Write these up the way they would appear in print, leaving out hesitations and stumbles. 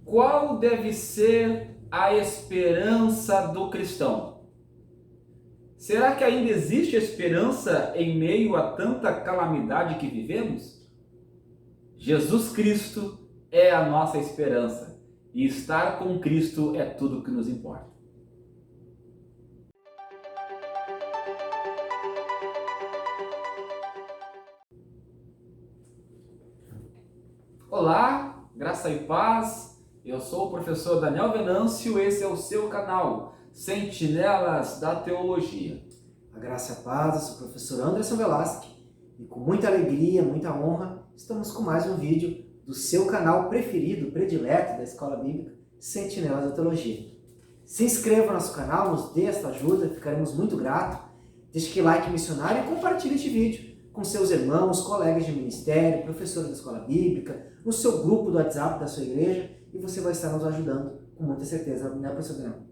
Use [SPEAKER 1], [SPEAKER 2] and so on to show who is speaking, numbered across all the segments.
[SPEAKER 1] Qual deve ser a esperança do cristão? Será que ainda existe esperança em meio a tanta calamidade que vivemos? Jesus Cristo é a nossa esperança e estar com Cristo é tudo que nos importa. Olá, graça e paz, eu sou o professor Daniel Venâncio, esse é o seu canal Sentinelas da Teologia.
[SPEAKER 2] A graça e a paz, eu sou o professor Anderson Velasque e com muita alegria, muita honra, estamos com mais um vídeo do seu canal preferido, predileto da Escola Bíblica, Sentinelas da Teologia. Se inscreva no nosso canal, nos dê esta ajuda, ficaremos muito gratos. Deixe aquele like missionário e compartilhe este vídeo com seus irmãos, colegas de ministério, professores da Escola Bíblica, no seu grupo do WhatsApp da sua igreja e você vai estar nos ajudando com muita certeza, né, professor Daniel?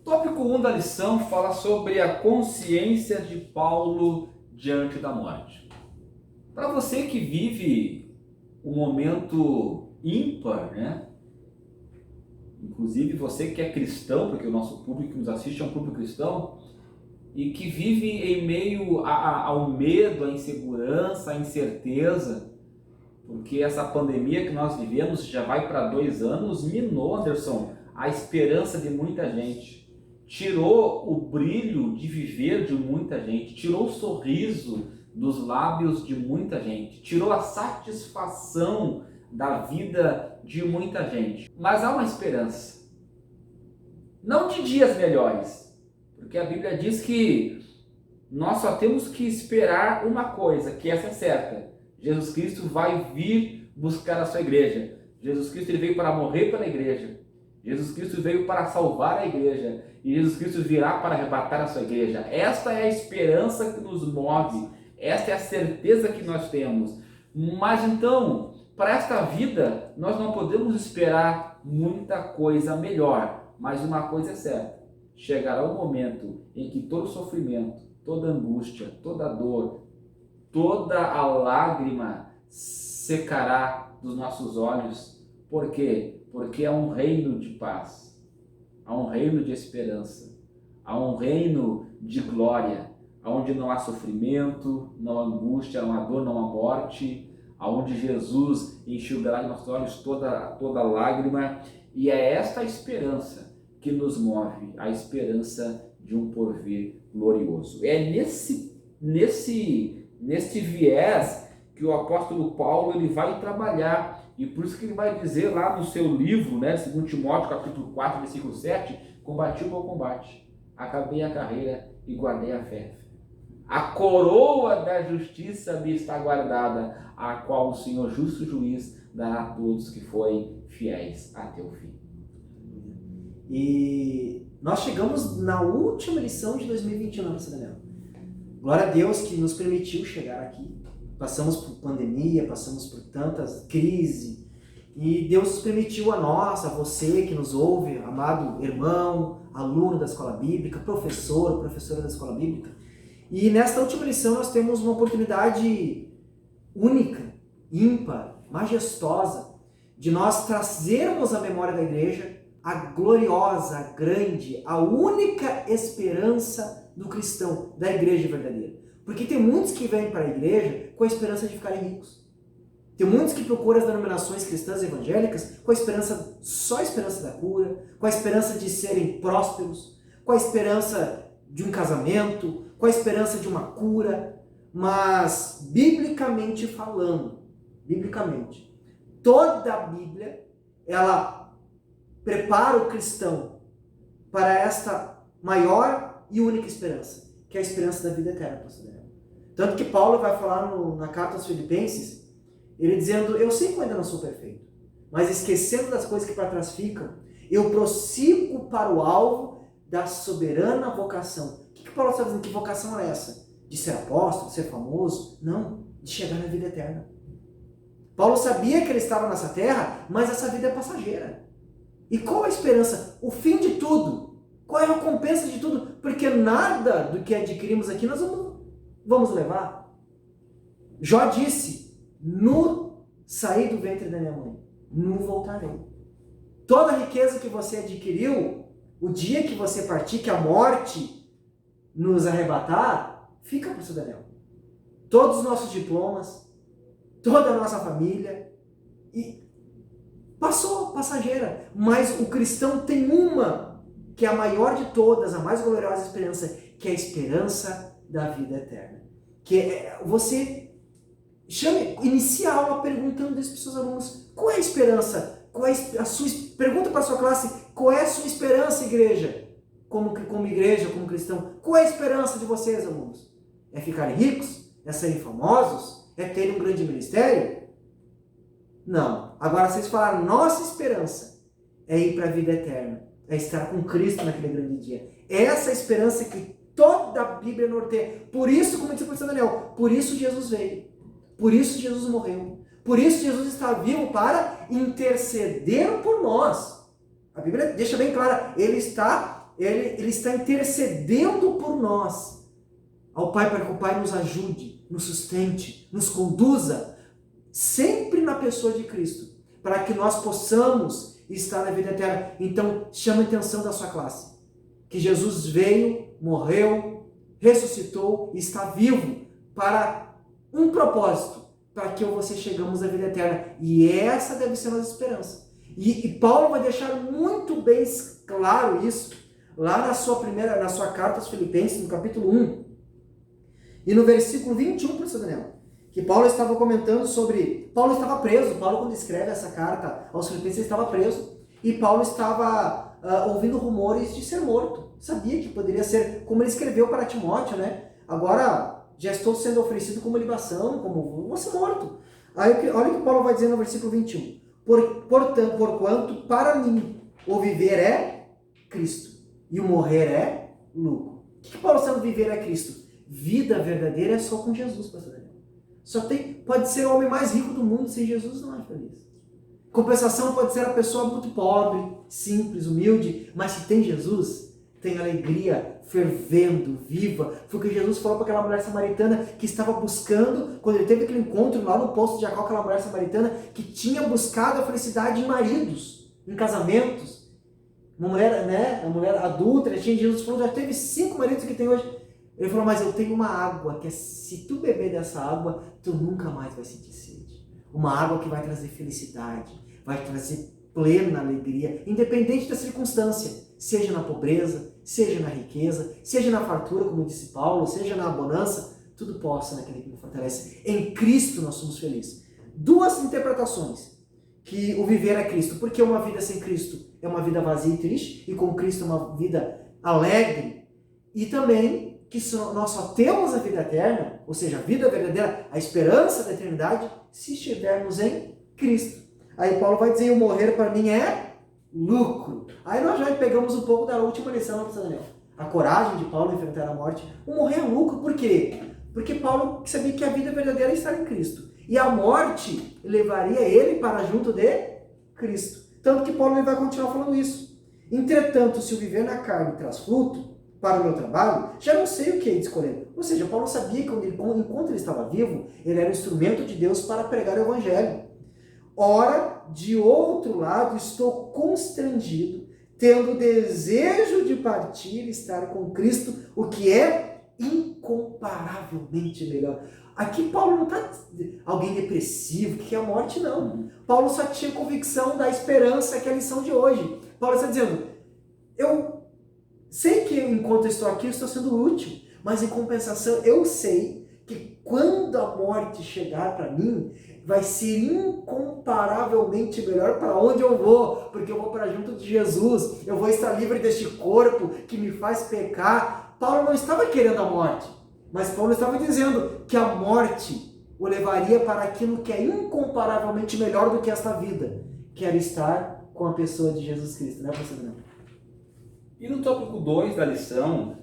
[SPEAKER 1] Tópico 1 da lição fala sobre a consciência de Paulo diante da morte. Para você que vive um momento ímpar, né? Inclusive você que é cristão, porque o nosso público que nos assiste é um público cristão, e que vive em meio ao medo, à insegurança, à incerteza, porque essa pandemia que nós vivemos já vai para 2 anos, minou, Anderson, a esperança de muita gente. Tirou o brilho de viver de muita gente, tirou o sorriso dos lábios de muita gente, tirou a satisfação da vida de muita gente. Mas há uma esperança, não de dias melhores, porque a Bíblia diz que nós só temos que esperar uma coisa, que essa é certa: Jesus Cristo vai vir buscar a sua igreja. Jesus Cristo ele veio para morrer pela igreja. Jesus Cristo veio para salvar a igreja. E Jesus Cristo virá para arrebatar a sua igreja. Esta é a esperança que nos move. Esta é a certeza que nós temos. Mas então, para esta vida, nós não podemos esperar muita coisa melhor. Mas uma coisa é certa: chegará o momento em que todo sofrimento, toda angústia, toda dor, toda a lágrima secará dos nossos olhos. Por quê? Porque há um reino de paz, há um reino de esperança, há um reino de glória, onde não há sofrimento, não há angústia, não há dor, não há morte, onde Jesus enxugará de nossos olhos toda lágrima. E é esta esperança que nos move, a esperança de um porvir glorioso. É nesse viés que o apóstolo Paulo ele vai trabalhar, e por isso que ele vai dizer lá no seu livro, né, 2 Timóteo capítulo 4, versículo 7, combati o bom combate, acabei a carreira e guardei a fé. A coroa da justiça me está guardada, a qual o Senhor justo juiz dará a todos que forem fiéis até o fim.
[SPEAKER 2] E nós chegamos na última lição de 2021, professor Daniel. Glória a Deus que nos permitiu chegar aqui. Passamos por pandemia, passamos por tantas crises, e Deus nos permitiu a nós, a você que nos ouve, amado irmão, aluno da Escola Bíblica, professor, professora da Escola Bíblica. E nesta última lição nós temos uma oportunidade única, ímpar, majestosa, de nós trazermos à memória da igreja a gloriosa, a grande, a única esperança do cristão, da igreja verdadeira. Porque tem muitos que vêm para a igreja com a esperança de ficarem ricos. Tem muitos que procuram as denominações cristãs evangélicas com a esperança, só a esperança da cura, com a esperança de serem prósperos, com a esperança de um casamento, com a esperança de uma cura. Mas, biblicamente falando, toda a Bíblia, ela prepara o cristão para esta maior e única esperança, que é a esperança da vida eterna, pastor Daniel. Tanto que Paulo vai falar na carta aos Filipenses, ele dizendo: eu sei que eu ainda não sou perfeito, mas esquecendo das coisas que para trás ficam, eu prossigo para o alvo da soberana vocação. O que Paulo está dizendo? Que vocação é essa? De ser apóstolo, de ser famoso? Não, de chegar na vida eterna. Paulo sabia que ele estava nessa terra, mas essa vida é passageira. E qual a esperança? O fim de tudo. Qual é a recompensa de tudo? Porque nada do que adquirimos aqui nós vamos levar. Jó disse: no saí do ventre da minha mãe, não voltarei. Toda a riqueza que você adquiriu, o dia que você partir, que a morte nos arrebatar, fica para o seu Daniel. Todos os nossos diplomas, toda a nossa família, e passou, passageira. Mas o cristão tem uma, que é a maior de todas, a mais gloriosa esperança, que é a esperança da vida eterna. Que é, você inicia a aula perguntando isso para os seus alunos, qual é a esperança? Pergunta para a sua classe, qual é a sua esperança, igreja? Como igreja, como cristão, qual é a esperança de vocês, alunos? É ficarem ricos? É serem famosos? É terem um grande ministério? Não. Agora vocês falaram, nossa esperança é ir para a vida eterna, é estar com Cristo naquele grande dia. Essa é a esperança que toda a Bíblia norteia. Por isso, como disse o professor Daniel, por isso Jesus veio. Por isso Jesus morreu. Por isso Jesus está vivo para interceder por nós. A Bíblia deixa bem clara, ele está intercedendo por nós ao Pai para que o Pai nos ajude, nos sustente, nos conduza sempre na pessoa de Cristo, para que nós possamos estar na vida eterna. Então, chama a atenção da sua classe, que Jesus veio, morreu, ressuscitou e está vivo para um propósito, para que eu e você chegamos à vida eterna. E essa deve ser a nossa esperança. E Paulo vai deixar muito bem claro isso, lá na sua carta aos Filipenses, no capítulo 1, e no versículo 21, professor Daniel, que Paulo estava comentando sobre... Paulo estava preso. Paulo, quando escreve essa carta aos Filipenses, ele estava preso. E Paulo estava ouvindo rumores de ser morto. Sabia que poderia ser, como ele escreveu para Timóteo, né? Agora já estou sendo oferecido como libação, como vou ser morto. Aí olha o que Paulo vai dizer no versículo 21. Porquanto para mim o viver é Cristo e o morrer é lucro. O que Paulo está dizendo? Viver é Cristo. Vida verdadeira é só com Jesus, pastor Daniel. Pode ser o homem mais rico do mundo, sem Jesus não é feliz. Compensação, pode ser a pessoa muito pobre, simples, humilde, mas se tem Jesus, tem alegria fervendo, viva. Foi o que Jesus falou para aquela mulher samaritana que estava buscando, quando ele teve aquele encontro lá no poço de Jacó, aquela mulher samaritana que tinha buscado a felicidade em maridos, em casamentos. Uma mulher, né, uma mulher adulta, Jesus falou, já teve 5 maridos que tem hoje. Ele falou, mas eu tenho uma água, que se tu beber dessa água, tu nunca mais vai sentir sede. Uma água que vai trazer felicidade, vai trazer plena alegria, independente da circunstância, seja na pobreza, seja na riqueza, seja na fartura, como disse Paulo, seja na bonança, tudo possa naquele que me fortalece. Em Cristo nós somos felizes. 2 interpretações, que o viver é Cristo, porque uma vida sem Cristo é uma vida vazia e triste, e com Cristo é uma vida alegre, e também que nós só temos a vida eterna, ou seja, a vida verdadeira, a esperança da eternidade, se estivermos em Cristo. Aí Paulo vai dizer, o morrer para mim é lucro. Aí nós já pegamos um pouco da última lição, professor Daniel. A coragem de Paulo enfrentar a morte. O morrer é lucro, por quê? Porque Paulo sabia que a vida verdadeira é estar em Cristo. E a morte levaria ele para junto de Cristo. Tanto que Paulo vai continuar falando isso. Entretanto, se o viver na carne traz fruto, para o meu trabalho, já não sei o que é de escolher. Ou seja, Paulo sabia que enquanto ele estava vivo, ele era um instrumento de Deus para pregar o Evangelho. Ora, de outro lado, estou constrangido, tendo desejo de partir e estar com Cristo, o que é incomparavelmente melhor. Aqui Paulo não está alguém depressivo, que é a morte, não. Paulo só tinha convicção da esperança, que é a lição de hoje. Paulo está dizendo, eu sei que enquanto eu estou aqui, eu estou sendo útil, mas em compensação, eu sei que quando a morte chegar para mim, vai ser incomparavelmente melhor para onde eu vou, porque eu vou para junto de Jesus, eu vou estar livre deste corpo que me faz pecar. Paulo não estava querendo a morte, mas Paulo estava dizendo que a morte o levaria para aquilo que é incomparavelmente melhor do que esta vida, que era estar com a pessoa de Jesus Cristo, né, professor Daniel?
[SPEAKER 1] E no tópico 2 da lição,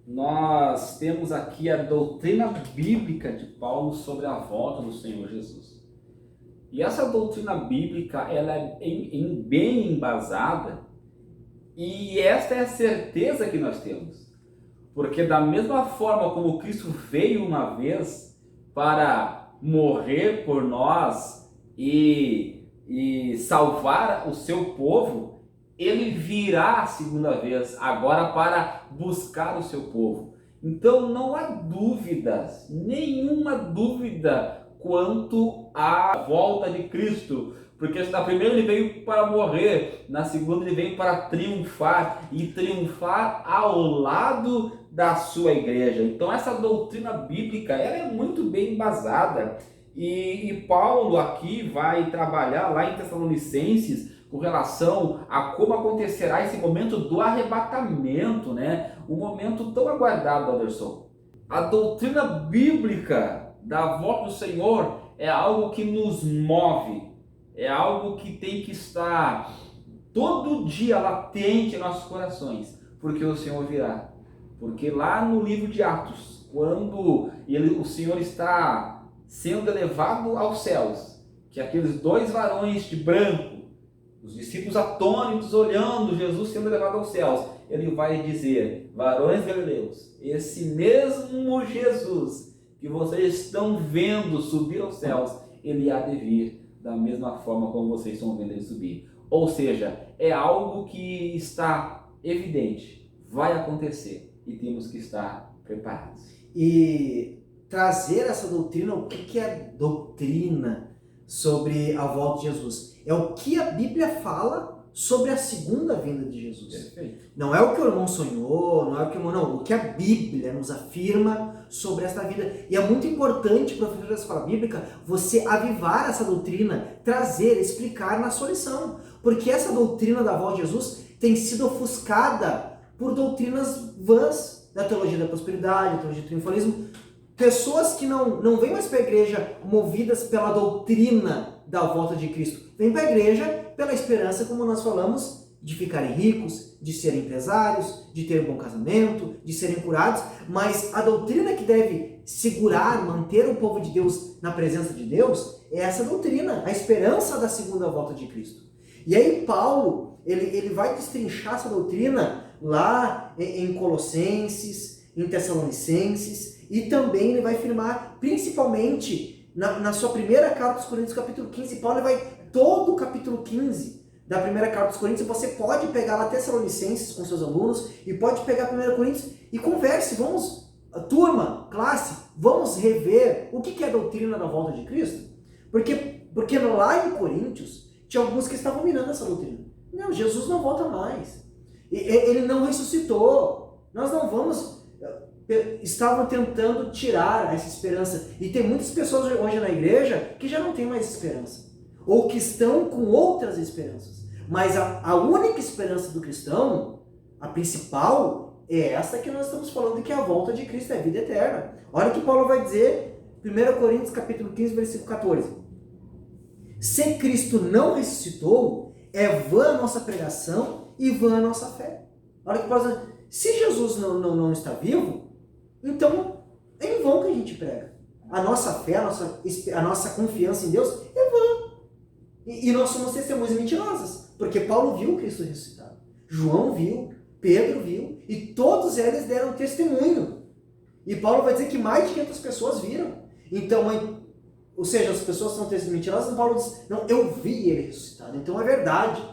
[SPEAKER 1] nós temos aqui a doutrina bíblica de Paulo sobre a volta do Senhor Jesus. E essa doutrina bíblica, ela é bem embasada, e esta é a certeza que nós temos. Porque da mesma forma como Cristo veio uma vez para morrer por nós e salvar o seu povo, ele virá a segunda vez, agora para buscar o seu povo. Então não há dúvidas, nenhuma dúvida quanto à volta de Cristo. Porque na primeira ele veio para morrer, na segunda ele veio para triunfar, e triunfar ao lado da sua igreja. Então essa doutrina bíblica, ela é muito bem embasada. E Paulo aqui vai trabalhar lá em Tessalonicenses com relação a como acontecerá esse momento do arrebatamento, né? Um momento tão aguardado, Anderson. A doutrina bíblica da volta do Senhor é algo que nos move, é algo que tem que estar todo dia latente em nossos corações, porque o Senhor virá. Porque lá no livro de Atos, quando o Senhor está sendo elevado aos céus, que aqueles dois varões de branco, os discípulos atônitos olhando Jesus sendo elevado aos céus, ele vai dizer: varões galileus, esse mesmo Jesus que vocês estão vendo subir aos céus, ele há de vir da mesma forma como vocês estão vendo ele subir. Ou seja, é algo que está evidente, vai acontecer e temos que estar preparados.
[SPEAKER 2] E trazer essa doutrina, o que é doutrina sobre a volta de Jesus? É o que a Bíblia fala sobre a segunda vinda de Jesus.
[SPEAKER 1] Perfeito.
[SPEAKER 2] Não é o que o irmão sonhou, não é o que o irmão, não, o que a Bíblia nos afirma sobre esta vida. E é muito importante, professor da escola bíblica, você avivar essa doutrina, trazer, explicar na sua lição. Porque essa doutrina da volta de Jesus tem sido ofuscada por doutrinas vãs da teologia da prosperidade, da teologia do triunfalismo. Pessoas que não vêm mais para a igreja movidas pela doutrina da volta de Cristo. Vêm para a igreja pela esperança, como nós falamos, de ficarem ricos, de serem empresários, de ter um bom casamento, de serem curados. Mas a doutrina que deve segurar, manter o povo de Deus na presença de Deus, é essa doutrina, a esperança da segunda volta de Cristo. E aí Paulo, ele vai destrinchar essa doutrina lá em Colossenses, em Tessalonicenses, e também ele vai afirmar, principalmente na sua primeira carta aos Coríntios, capítulo 15, Paulo vai todo o capítulo 15 da primeira carta aos Coríntios, você pode pegar lá Tessalonicenses com seus alunos, e pode pegar a 1 Coríntios e converse, turma, classe, vamos rever o que é a doutrina da volta de Cristo, porque lá em Coríntios, tinha alguns que estavam mirando essa doutrina. Não, Jesus não volta mais, ele não ressuscitou, nós não vamos... Estavam tentando tirar essa esperança. E tem muitas pessoas hoje na igreja que já não têm mais esperança. Ou que estão com outras esperanças. Mas a única esperança do cristão, a principal, é essa que nós estamos falando, que é a volta de Cristo, é a vida eterna. Olha o que Paulo vai dizer, 1 Coríntios capítulo 15, versículo 14. Se Cristo não ressuscitou, é vã a nossa pregação e vã a nossa fé. Olha o que Paulo diz. Se Jesus não está vivo, então é em vão que a gente prega. A nossa fé, a nossa confiança em Deus é vã. E nós somos testemunhas mentirosas. Porque Paulo viu Cristo ressuscitado. João viu, Pedro viu, e todos eles deram testemunho. E Paulo vai dizer que mais de 500 pessoas viram. Então, ou seja, as pessoas são testemunhas mentirosas, e Paulo diz, não, eu vi ele ressuscitado. Então é verdade,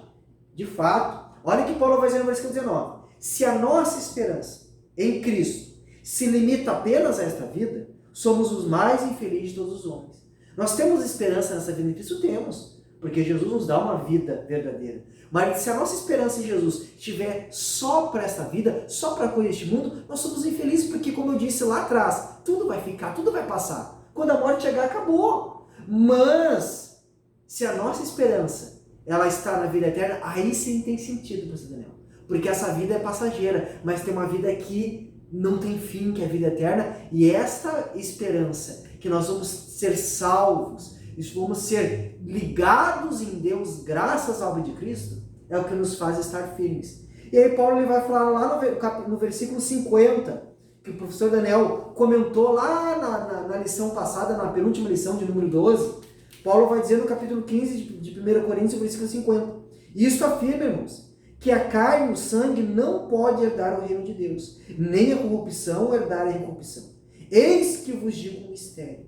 [SPEAKER 2] de fato. Olha o que Paulo vai dizer no versículo 19. Se a nossa esperança em Cristo se limita apenas a esta vida, somos os mais infelizes de todos os homens. Nós temos esperança nessa vida em Cristo? Temos, porque Jesus nos dá uma vida verdadeira. Mas se a nossa esperança em Jesus estiver só para esta vida, só para coisa deste mundo, nós somos infelizes, porque, como eu disse lá atrás, tudo vai ficar, tudo vai passar. Quando a morte chegar, acabou. Mas, se a nossa esperança ela está na vida eterna, aí sim tem sentido, pastor Daniel. Porque essa vida é passageira, mas tem uma vida que não tem fim, que é a vida eterna. E esta esperança, que nós vamos ser salvos, vamos ser ligados em Deus graças à obra de Cristo, é o que nos faz estar firmes. E aí Paulo ele vai falar lá no versículo 50, que o professor Daniel comentou lá na lição passada, na penúltima lição de número 12. Paulo vai dizer no capítulo 15 de 1 Coríntios, versículo 50. Isso afirma, irmãos, que a carne e o sangue não pode herdar o reino de Deus, nem a corrupção herdar a incorrupção. Eis que vos digo um mistério.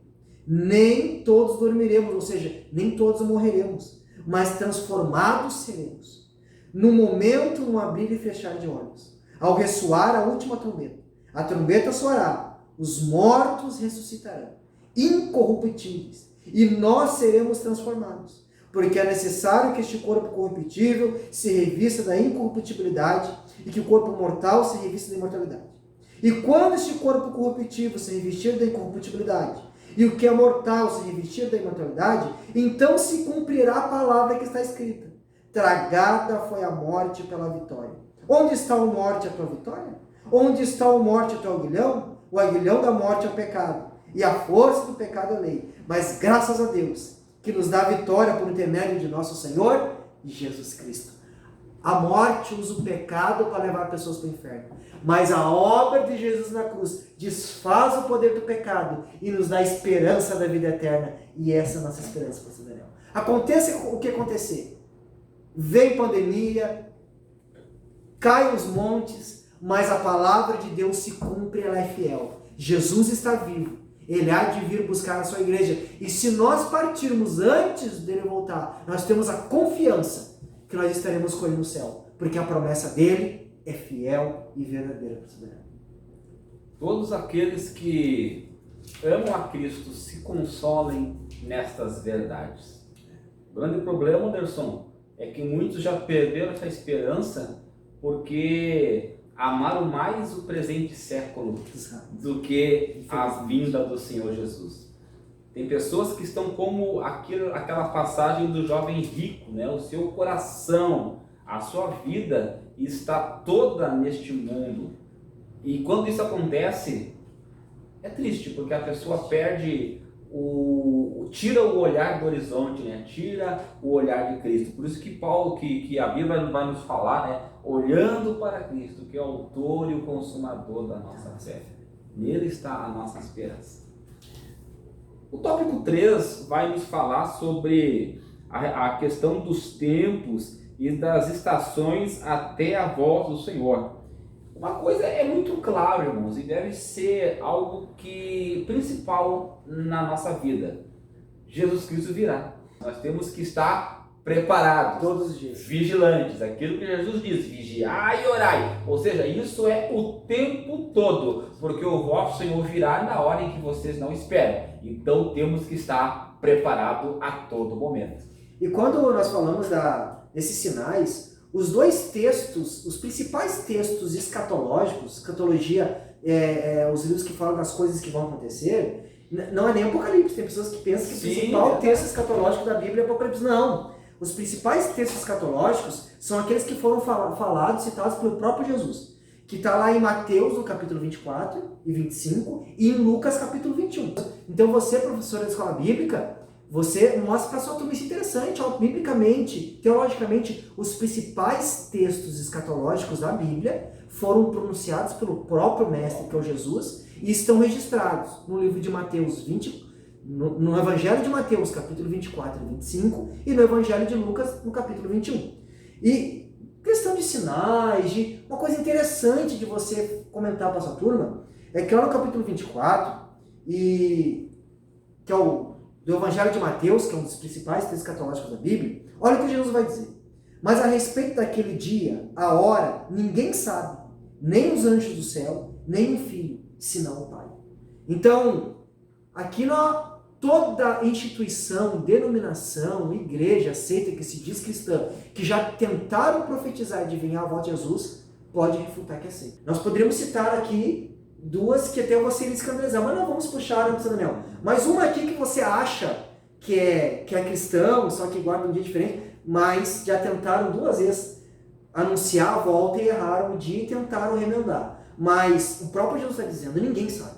[SPEAKER 2] nem todos dormiremos, ou seja, nem todos morreremos, mas transformados seremos. No momento, no abrir e fechar de olhos, ao ressoar a última trombeta, a trombeta soará, os mortos ressuscitarão, incorruptíveis, e nós seremos transformados, porque é necessário que este corpo corruptível se revista da incorruptibilidade e que o corpo mortal se revista da imortalidade. E quando este corpo corruptível se revestir da incorruptibilidade e o que é mortal se revestir da imortalidade, então se cumprirá a palavra que está escrita: tragada foi a morte pela vitória. Onde está a morte, a tua vitória? Onde está a morte, o teu aguilhão? O aguilhão da morte é o pecado, e a força do pecado é a lei. Mas graças a Deus, que nos dá a vitória por intermédio de nosso Senhor Jesus Cristo. A morte usa o pecado para levar pessoas para o inferno. Mas a obra de Jesus na cruz desfaz o poder do pecado e nos dá a esperança da vida eterna. E essa é a nossa esperança, pastor Daniel. Aconteça o que acontecer. Vem pandemia, cai os montes, mas a palavra de Deus se cumpre, ela é fiel. Jesus está vivo. Ele há de vir buscar a sua igreja. E se nós partirmos antes dele voltar, nós temos a confiança que nós estaremos com ele no céu. Porque a promessa dele é fiel e verdadeira.
[SPEAKER 1] Todos aqueles que amam a Cristo se consolem nestas verdades. O grande problema, Anderson, é que muitos já perderam essa esperança porque amaram mais o presente século do que a vinda do Senhor Jesus. Tem pessoas que estão como aquela passagem do jovem rico, né? O seu coração, a sua vida está toda neste mundo. E quando isso acontece, é triste, porque a pessoa perde tira o olhar do horizonte, né? Tira o olhar de Cristo. Por isso que Paulo, que a Bíblia vai nos falar, né? Olhando para Cristo, que é o autor e o consumador da nossa fé. Nele está a nossa esperança. O tópico 3 vai nos falar sobre a questão dos tempos e das estações até a volta do Senhor. Uma coisa é muito clara, irmãos, e deve ser algo principal na nossa vida. Jesus Cristo virá. Nós temos que estar preparados,
[SPEAKER 2] todos os dias,
[SPEAKER 1] vigilantes. Aquilo que Jesus diz: vigiai e orai. Ou seja, isso é o tempo todo, porque o vosso Senhor virá na hora em que vocês não esperam. Então temos que estar preparados a todo momento.
[SPEAKER 2] E quando nós falamos desses sinais, os dois textos, os principais textos escatológicos, escatologia, os livros que falam das coisas que vão acontecer, não é nem Apocalipse. Tem pessoas que pensam que o principal texto escatológico da Bíblia é Apocalipse. Não. Os principais textos escatológicos são aqueles que foram falados, citados pelo próprio Jesus, que está lá em Mateus, no capítulo 24 e 25, e em Lucas, capítulo 21. Então você, professor da escola bíblica, você mostra para a sua turma isso interessante, biblicamente, teologicamente, os principais textos escatológicos da Bíblia foram pronunciados pelo próprio Mestre, que é o Jesus, e estão registrados no livro de Mateus 20, no Evangelho de Mateus, capítulo 24 e 25, e no Evangelho de Lucas, no capítulo 21. E questão de sinais, uma coisa interessante de você comentar para a sua turma, é que lá no capítulo 24, que é do Evangelho de Mateus, que é um dos principais textos escatológicos da Bíblia, olha o que Jesus vai dizer. Mas a respeito daquele dia, a hora, ninguém sabe, nem os anjos do céu, nem o Filho, senão o Pai. Então, aqui toda instituição, denominação, igreja, seita que se diz cristã, que já tentaram profetizar e adivinhar a volta de Jesus, pode refutar que é seita. Nós poderíamos citar aqui duas que até você iria escandalizar, mas não vamos puxar, São Daniel. Mas uma aqui que você acha que é cristão, só que guarda um dia diferente, mas já tentaram 2 vezes anunciar a volta e erraram o dia e tentaram remendar. Mas o próprio Jesus está dizendo, ninguém sabe.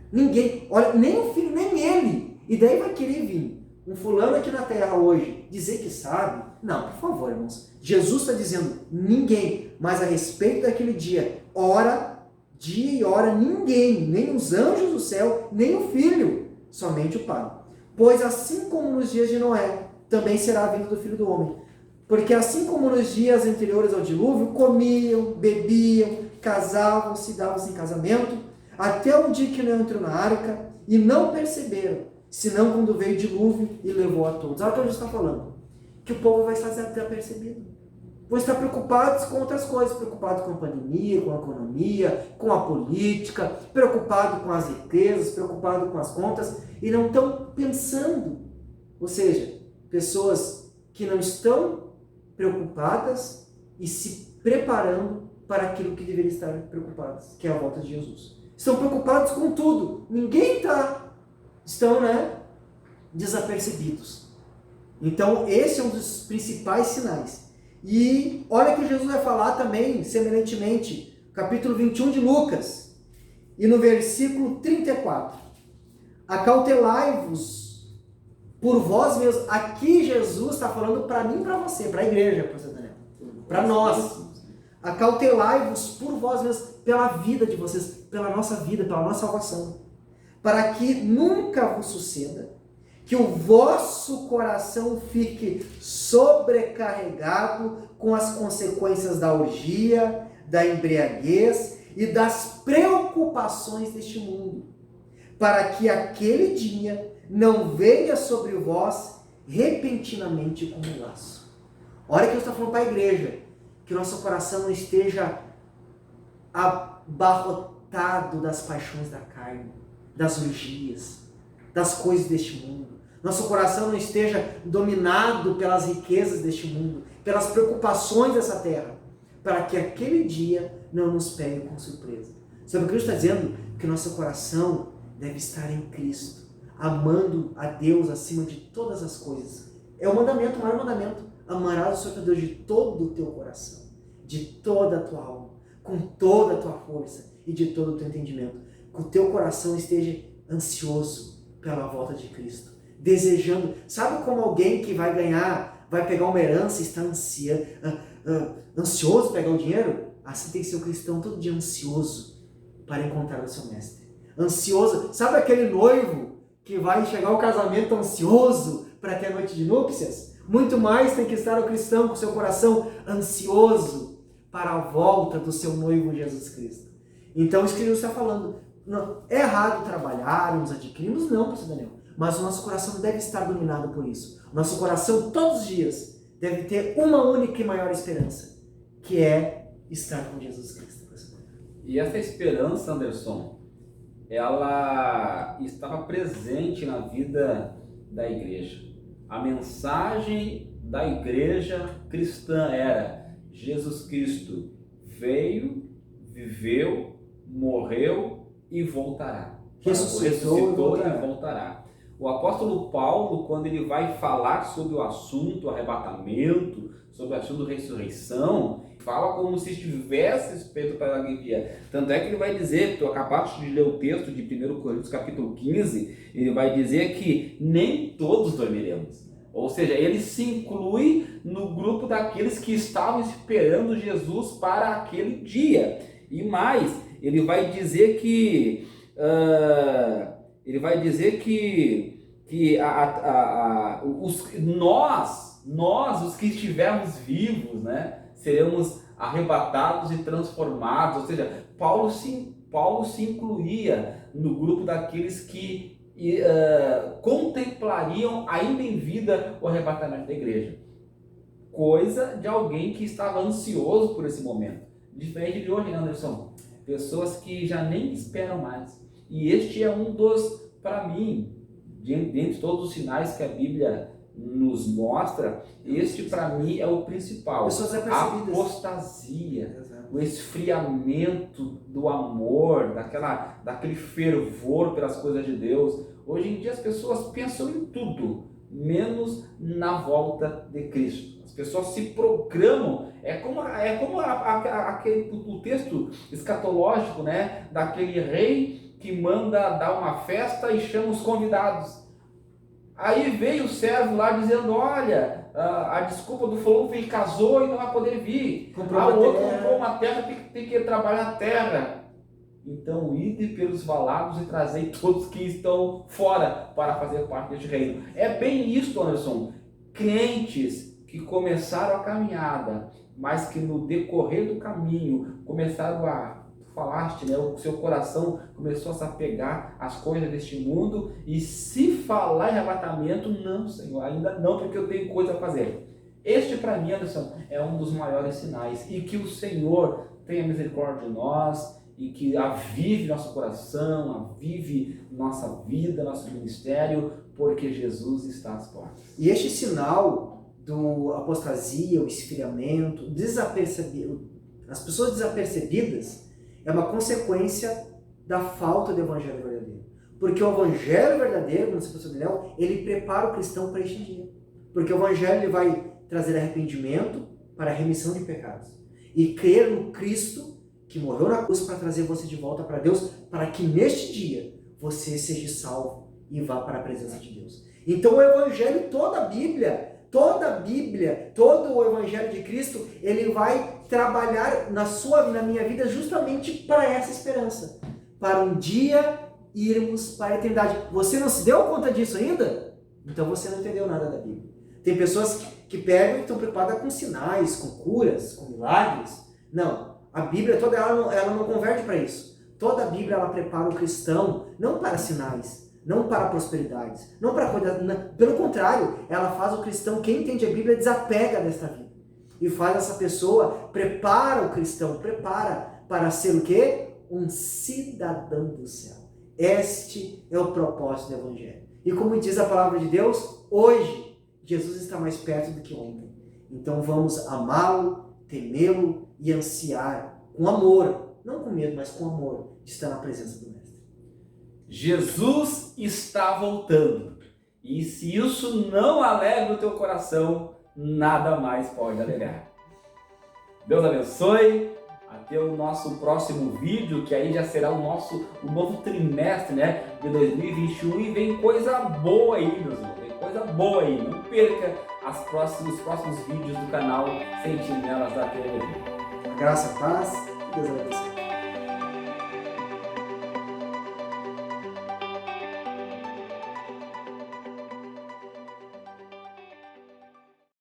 [SPEAKER 2] Ninguém, olha, nem o Filho, nem ele. E daí vai querer vir um fulano aqui na terra hoje dizer que sabe? Não, por favor, irmãos. Jesus está dizendo, ninguém. Mas a respeito daquele dia, dia e hora, ninguém, nem os anjos do céu, nem o Filho, somente o Pai. Pois assim como nos dias de Noé, também será a vinda do Filho do Homem. Porque assim como nos dias anteriores ao dilúvio, comiam, bebiam, casavam-se, davam-se em casamento, até o dia que Noé entrou na arca, e não perceberam, senão quando veio o dilúvio e levou a todos. Olha o que Jesus está falando. Que o povo vai estar desapercebido. Vão estar preocupados com outras coisas, preocupados com a pandemia, com a economia, com a política, preocupados com as riquezas, preocupados com as contas, e não estão pensando. Ou seja, pessoas que não estão preocupadas e se preparando para aquilo que deveriam estar preocupadas, que é a volta de Jesus. Estão preocupados com tudo. Ninguém está. Estão, desapercebidos. Então, esse é um dos principais sinais. E olha que Jesus vai falar também, semelhantemente, capítulo 21 de Lucas, e no versículo 34. Acautelai-vos por vós mesmos. Aqui Jesus está falando para mim e para você, para a igreja, para nós. Acautelai-vos por vós mesmos, pela vida de vocês, pela nossa vida, pela nossa salvação, para que nunca vos suceda que o vosso coração fique sobrecarregado com as consequências da orgia, da embriaguez e das preocupações deste mundo, para que aquele dia não venha sobre vós repentinamente como um laço. Olha que eu estou falando para a igreja, que o nosso coração não esteja abarrotado das paixões da carne, das orgias, das coisas deste mundo. Nosso coração não esteja dominado pelas riquezas deste mundo, pelas preocupações dessa terra, para que aquele dia não nos pegue com surpresa. Sabe o que Cristo está dizendo? Que nosso coração deve estar em Cristo, amando a Deus acima de todas as coisas. É o mandamento, o maior mandamento. Amarás o Senhor teu Deus de todo o teu coração, de toda a tua alma, com toda a tua força e de todo o teu entendimento. Que o teu coração esteja ansioso pela volta de Cristo, desejando. Sabe como alguém que vai pegar uma herança e está ansioso para pegar o dinheiro? Assim tem que ser o cristão, todo dia ansioso para encontrar o seu mestre. Ansioso, sabe aquele noivo que vai chegar ao casamento ansioso para ter a noite de núpcias? Muito mais tem que estar o cristão com seu coração ansioso para a volta do seu noivo Jesus Cristo. Então, isso que Jesus está falando. Não, é errado trabalharmos, adquirirmos? Não, pastor Daniel. Mas o nosso coração não deve estar dominado por isso. O nosso coração, todos os dias, deve ter uma única e maior esperança, que é estar com Jesus Cristo.
[SPEAKER 1] E essa esperança, Anderson, ela estava presente na vida da igreja. A mensagem da igreja cristã era: Jesus Cristo veio, viveu, morreu e voltará. Ressuscitou e voltará. O apóstolo Paulo, quando ele vai falar sobre o assunto arrebatamento, sobre o assunto ressurreição, fala como se estivesse escrito para a alegria. Tanto é que ele vai dizer, tu acabaste de ler o texto de 1 Coríntios capítulo 15, ele vai dizer que nem todos dormiremos. Ou seja, ele se inclui no grupo daqueles que estavam esperando Jesus para aquele dia. E mais, ele vai dizer que nós, os que estivermos vivos, seremos arrebatados e transformados. Ou seja, Paulo se incluía no grupo daqueles que contemplariam ainda em vida o arrebatamento da igreja. Coisa de alguém que estava ansioso por esse momento. Diferente de hoje, Anderson. Pessoas que já nem esperam mais. E este é um dos, para mim, dentre todos os sinais que a Bíblia nos mostra, este para mim é o principal. A apostasia, o esfriamento do amor, daquele fervor pelas coisas de Deus. Hoje em dia as pessoas pensam em tudo, menos na volta de Cristo. As pessoas se programam, é como o texto escatológico, daquele rei que manda dar uma festa e chama os convidados. Aí veio o servo lá dizendo: olha, a desculpa do fulano que casou e não vai poder vir. A outra comprou uma terra, tem que trabalhar na terra. Então, ide pelos valados e trazei todos que estão fora para fazer parte deste reino. É bem isso, Anderson. Crentes que começaram a caminhada, mas que no decorrer do caminho começaram a falaste, né? O seu coração começou a se apegar às coisas deste mundo, e se falar em arrebatamento, não, Senhor, ainda não, porque eu tenho coisa a fazer. Este, para mim, Anderson, é um dos maiores sinais, e que o Senhor tenha misericórdia de nós, e que avive nosso coração, avive nossa vida, nosso ministério, porque Jesus está às portas.
[SPEAKER 2] E este sinal do apostasia, o esfriamento, as pessoas desapercebidas, é uma consequência da falta do evangelho verdadeiro. Porque o evangelho verdadeiro, como você Daniel, ele prepara o cristão para este dia. Porque o evangelho ele vai trazer arrependimento para a remissão de pecados. E crer no Cristo que morreu na cruz para trazer você de volta para Deus, para que neste dia você seja salvo e vá para a presença de Deus. Então o evangelho, toda a Bíblia, todo o evangelho de Cristo, ele vai trabalhar na minha vida justamente para essa esperança. Para um dia irmos para a eternidade. Você não se deu conta disso ainda? Então você não entendeu nada da Bíblia. Tem pessoas que pegam e estão preocupadas com sinais, com curas, com milagres. Não. A Bíblia toda ela não converte para isso. Toda a Bíblia ela prepara o cristão não para sinais, não para prosperidades, não para coisas. Pelo contrário, ela faz o cristão, quem entende a Bíblia, desapega desta vida. E faz essa pessoa, prepara o cristão, prepara para ser o quê? Um cidadão do céu. Este é o propósito do Evangelho. E como diz a palavra de Deus, hoje Jesus está mais perto do que ontem. Então vamos amá-lo, temê-lo e ansiar com amor, não com medo, mas com amor, de estar na presença do Mestre.
[SPEAKER 1] Jesus está voltando. E se isso não alegra o teu coração, nada mais pode alegrar. Deus abençoe. Até o nosso próximo vídeo, que aí já será o novo trimestre, né, de 2021, e vem coisa boa aí, meus irmãos. Vem coisa boa aí. Não perca os próximos vídeos do canal Sentinelas da TV.
[SPEAKER 2] Graça, paz, Deus abençoe.